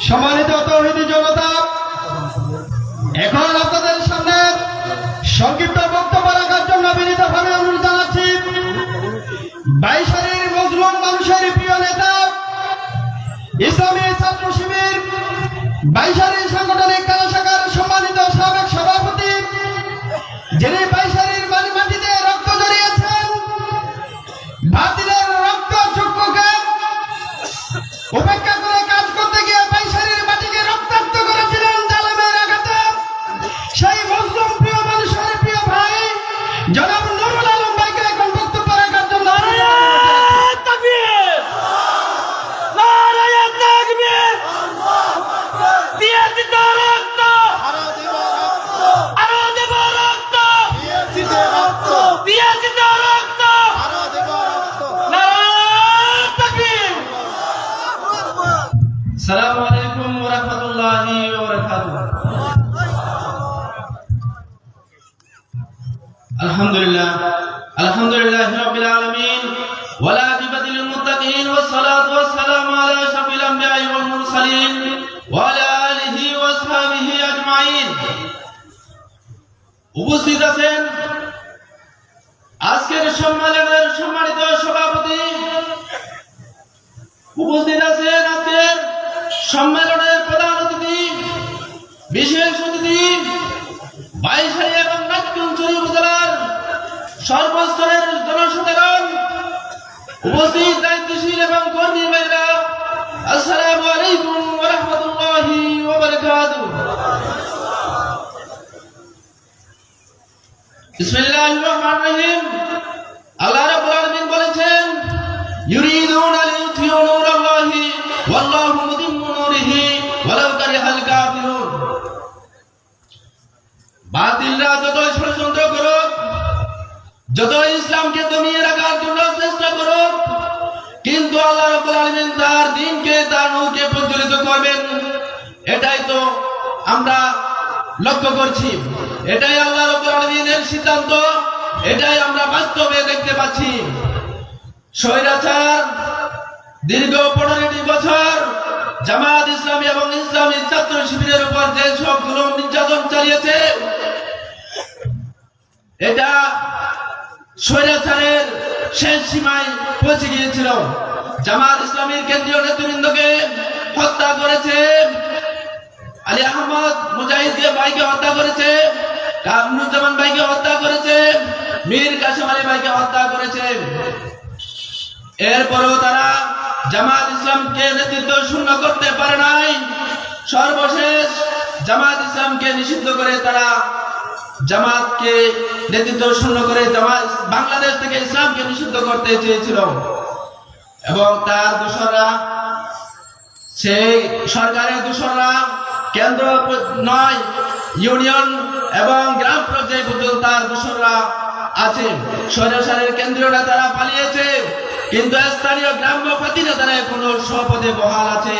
সম্মানিত তৌহিদি জনতা, এখন আপনাদের সামনে সংক্ষিপ্ত বক্তব্য রাখার জন্য বিনীতভাবে অনুরোধ জানাচ্ছি বাইশারীর মজলুম মানুষের প্রিয় নেতা, ইসলামী ছাত্র শিবির বাইশারী সাংগঠনিক কারা শাখার সম্মানিত সাবেক সভাপতি, যিনি বাইশারীর মাটিতে রক্ত জড়িয়েছেন, বাতিলের রক্ত চক্ষুকে উপেক্ষা করে কাজ করতে গিয়ে বাইশারীর মাটিকে রক্তাক্ত করেছিলেন জালেমের আঘাতে, সেই মুসলিম প্রিয় মানুষের প্রিয় ভাই জনাব নুরুল আলম ভাইকে এখন বক্তব্য রাখার জন্য আসসালামু আলাইকুম ওয়া রাহমাতুল্লাহি ওয়া বারাকাতুহু। আলহামদুলিল্লাহি রাব্বিল আলামিন ওয়াল আকিবাতু লিল মুত্তাকিন ওয়াস সালাতু ওয়াস সালামু আলা আশরাফিল আমবিয়াই ওয়াল মুরসালিন ওয়া আলা আলিহি ওয়া আসহাবিহি আজমাইন। উপস্থিত আছেন আজকের সম্মেলনের সম্মানিত সভাপতি, উপস্থিত আছেন আজকের সম্মেলনের প্রধান অতিথি, বিশেষ অতিথি, বাইশারী এবং নাট্যঞ্চলী উপজেলার সর্বস্তরের জনসাধারণ, উপস্থিত দায়িত্বশীল এবং কর্মী ভাইরা, আসসালামু আলাইকুম ওয়া রাহমাতুল্লাহি ওয়া বারাকাতুহু। বিসমিল্লাহির রহমানির রহিম। আল্লাহ রাব্বুল আলামিন বলেছেন, ইউরিদুনা লিইউতিউ নূরাল্লাহি ওয়াল্লাহু মুতিম্মু নূরিহি ওয়ালাউ কারিহাল কাফিরুন। বাতিলরা যতই ষড়যন্ত্র করুক, যতই ইসলামকে দমিয়ে রাখার জন্য চেষ্টা করুক, কিন্তু আল্লাহ রাব্বুল আলামিন তার দ্বীনকে, তার নূরকে প্রজ্বলিত করবেন, এটাই তো আমরা লক্ষ্য করছি। এটাই আল্লাহ রাব্বুল আলামিনের সিদ্ধান্ত, এটাই আমরা বাস্তবে দেখতে পাচ্ছি। স্বৈরাচার দীর্ঘ 15টি বছর জামায়াত ইসলামী এবং ইসলামী ছাত্র শিবিরের উপর যে সব জুলুম নির্যাতন চালিয়েছে, এটা স্বৈরাচারের শেষ সীমায় পৌঁছে গিয়েছিল। জামায়াত ইসলামীর কেন্দ্রীয় নেতৃবৃন্দকে হত্যা করেছে, আলী আহমদ মুজাহিদ ভাইকে হত্যা করেছে, কামরুজ্জামান ভাইকে হত্যা করেছে, মীর কাসেম আলী ভাইকে হত্যা করেছে। এরপরও তারা জামায়াত ইসলামকে নেতৃত্ব শূন্য করতে পারে নাই। সর্বশেষ জামায়াত ইসলামকে নিষিদ্ধ করে তারা জামাতকে নেতৃত্ব শূন্য করে জামাত বাংলাদেশ থেকে ইসলামকে নিষিদ্ধ করতে চেয়েছিল। এবং তার দোসররা, সেই সরকারের দোসররা কেন্দ্র নয়, ইউনিয়ন এবং গ্রাম পর্যায়ে পর্যন্ত তার দোসররা আছে। স্বৈরাচারের কেন্দ্রীয় নেতারা পালিয়েছে, কিন্তু স্থানীয় গ্রাম্য প্রতি নেতারা এখনো স্বপদে বহাল আছে।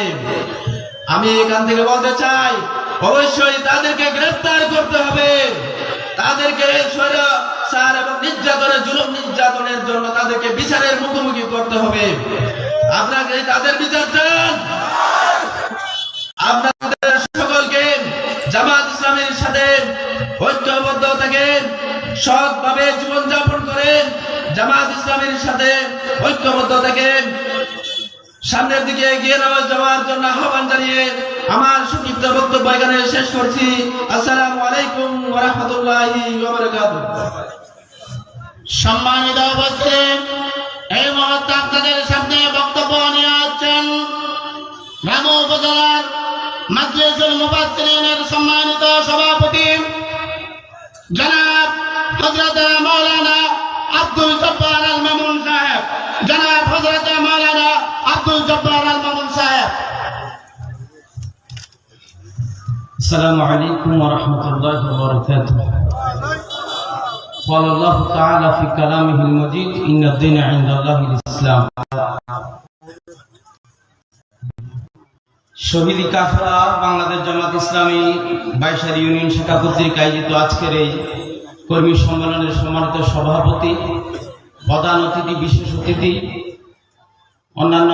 আমি এখান থেকে বলতে চাই, অবশ্যই তাদেরকে গ্রেফতার করতে হবে, তাদেরকে স্বৈরাচার এবং নির্যাতনের, জুলুম নির্যাতনের জন্য তাদেরকে বিচারের মুখোমুখি করতে হবে। আপনারা কি তাদের বিচার চান? আপনাদের সকলকে জামায়াত ইসলামীর সাথে ঐক্যবদ্ধ থেকে সৎভাবে জীবনযাপন করে জামায়াত ইসলামীর সাথে ঐক্যবদ্ধ থেকে সামনের দিকে এগিয়ে যাওয়ার জন্য আহ্বান জানিয়ে আমার সংক্ষিপ্ত বক্তব্য এখানে শেষ করছি। আসসালামু আলাইকুম ওয়া রাহমাতুল্লাহি ওয়া বারাকাতুহু। সম্মানিত উপস্থিতি, এই মুহূর্তে আপনাদের সামনে বক্তব্য নিয়ে আসছেন রামু উপজেলার মাজলিসুল মুফাসসিরিনের সম্মানিত সভাপতি জনাব হযরত মাওলানা আব্দুল জব্বার আল মামুন সাহেব। জনাব হযরত মাওলানা আব্দুল জব্বার আল মামুন সাহেব। السلام عليكم ورحمة الله وبركاته. قال الله تعالى في كلامه المجيد إن الدين عند الله الإسلام. শহীদি কাফেলা বাংলাদেশ জামাত ইসলামী বাইশারী ইউনিয়ন শাখা কর্তৃক আয়োজিত আজকের এই কর্মী সম্মেলনের সম্মানিত সভাপতি, প্রধান অতিথি, বিশেষ অতিথি, অন্যান্য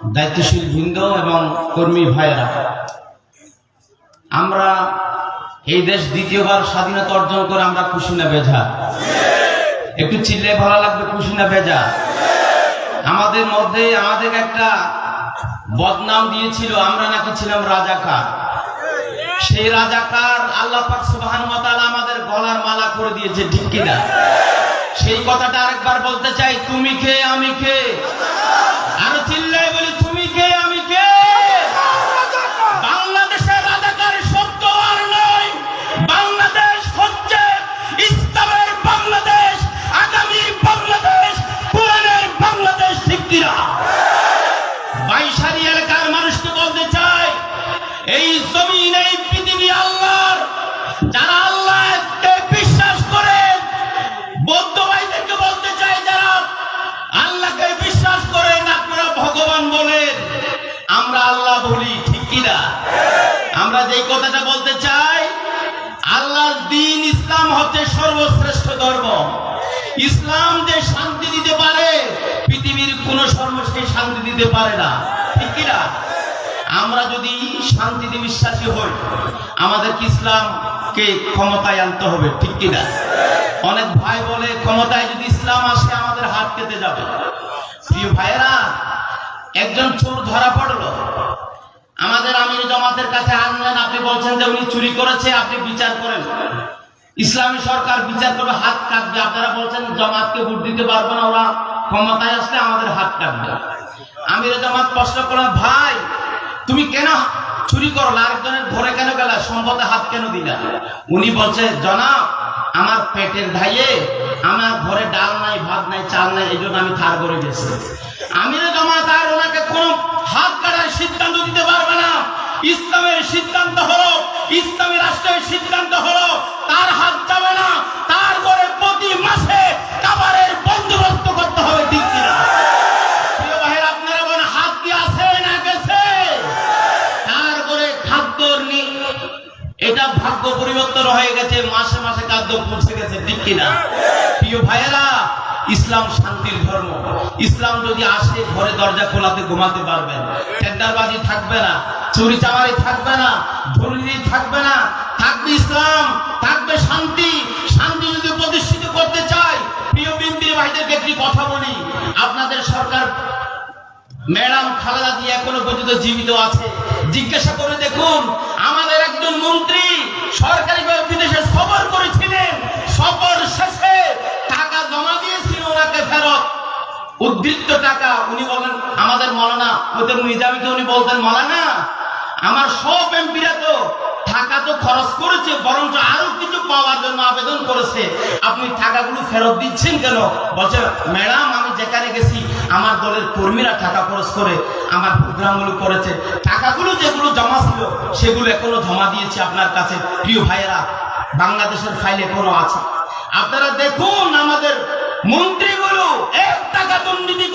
দায়িত্বশীল বৃন্দ এবং কর্মী ভাইয়েরা, আমরা এই দেশ দ্বিতীয়বার স্বাধীনতা অর্জন করে আমরা খুশি না বেজা? একটু চিল্লে ভালো লাগবে, খুশি না বেজা? আমাদের মধ্যে আমাদের একটা বদনাম দিয়েছিল, আমরা নাকি ছিলাম রাজাকার। সেই রাজাকার আল্লাহ পাক সুবহানাহু ওয়া তাআলা আমাদের গলার মালা করে দিয়েছে, ঠিক কিনা? সেই কথাটা আরেকবার বলতে চাই, তুমি কে আমি কে? আরো চিল্লাই বলি, তুমি কে আমি কে? বাংলাদেশের রাজাকার শব্দ আর নয়, বাংলাদেশ হচ্ছে ইসলামের বাংলাদেশ, আগামী বাংলাদেশ, কোরআনের বাংলাদেশ, ঠিক কিনা? বাইশালী এলাকার মানুষকে বলতে চাই, এই জমিন এই পৃথিবী আল্লাহর। যারা আল্লাহকে বিশ্বাস করেন, বৌদ্ধ ভাইদেরকে বলতে চাই, যারা আল্লাহকে বিশ্বাস করেন আপনারা ভগবান বলেন, আমরা আল্লাহ বলি, ঠিক কিনা? আমরা যেই কথাটা বলতে চাই, আল্লাহর দ্বীন ইসলাম হচ্ছে সর্বশ্রেষ্ঠ ধর্ম। ইসলাম যে শান্তি দিতে পারে, পৃথিবীর কোন ধর্ম সেই শান্তি দিতে পারে না, ঠিক কিনা? আমরা যদি শান্তিতে বিশ্বাসী হই, আমাদেরকে ইসলামকে ক্ষমতায় আনতে হবে, ঠিক কিনা? অনেক ভাই বলে ক্ষমতায় যদি ইসলাম আসে আমাদের হাত কেটে যাবে। প্রিয় ভাইয়েরা, একজন চোর ধরা পড়লো, আমাদের আমির জামাতের কাছে আনলেন, আপনি বলছেন যে উনি চুরি করেছে, আপনি বিচার করেন। ইসলামী সরকার বিচার করবে, হাত কাটবে। আপনারা বলছেন জামাতকে ভোট দিতে পারবো না, ওরা ক্ষমতায় আসলে আমাদের হাত কাটবে। আমির জামাত প্রশ্ন করলেন, ভাই তুমি কেন চুরি করো, আরেকজনের ঘরে কেন গেলা, সম্পদে হাত কেন দিলা? উনি বলছে, জনাব আমার পেটের ধাইয়ে আমার ঘরে ডাল নাই, ভাত নাই, চাল নাই, এই জন্য আমি থার করে গেছি। আমির জামাত আর ওনাকে কোন হাত কাটার সিদ্ধান্ত দিতে পারবে না। ইসলামের সিদ্ধান্ত হলো, ইসলামী রাষ্ট্রের সিদ্ধান্ত হলো, তার হাত যাবে না, তার ঘরে প্রতি মাসে খাবারের বন্দোবস্ত করতে হবে, ঠিক কিনা? প্রিয় ভাইয়েরা, আপনারা বলেন হাত কি আছে না গেছে? তার ঘরে খাদ্য এটা ভাগ্য পরিবর্তন হয়ে গেছে, মাসে মাসে খাদ্য পৌঁছে গেছে, ঠিক কিনা? প্রিয় ভাইয়েরা, ইসলাম শান্তির ধর্ম। ইসলাম যদি আসে, ঘরে দরজা খোলাতে ঘুমাতে পারবেন, টেন্ডারবাজি থাকবে না, চুরি চামারি থাকবে না, দুর্নীতি থাকবে না, থাকবে ইসলাম, থাকবে শান্তি। শান্তি যদি প্রতিষ্ঠিত করতে চাই, প্রিয় বিএনপির ভাইদেরকে একটি কথা বলি, আপনাদের সরকার ম্যাডাম খালেদা জিয়া এখনো পর্যন্ত জীবিত আছে। জিজ্ঞাসা করে দেখুন, আমাদের একজন মন্ত্রী সরকারিভাবে বিদেশে সফর করেছিলেন, সফর শেষে টাকা জমা দিয়েছিল ওনাকে ফেরত, উদ্ধৃত টাকা। উনি বলেন, আমাদের মৌলানা নিজামীকে উনি বলতেন, মৌলানা আমার সব এমপিরা তো টাকা তো খরচ করেছে, বরঞ্চ আরো কিছু পাওয়ার জন্য আবেদন করেছে, আপনি টাকাগুলো ফেরত দিচ্ছেন কেন? বলছে, ম্যাডাম আমি যেখানে গেছি আমার দলের কর্মীরা টাকা খরচ করে আমার প্রোগ্রামগুলো করেছে, টাকাগুলো যেগুলো জমা ছিল সেগুলো এখনো জমা দিয়েছে আপনার কাছে। প্রিয় ভাইয়েরা, বাংলাদেশের ফাইল এখনো আছে। আপনারা দেখুন, আমাদের মন্ত্রীগুলো 1 টাকা দুর্নীতি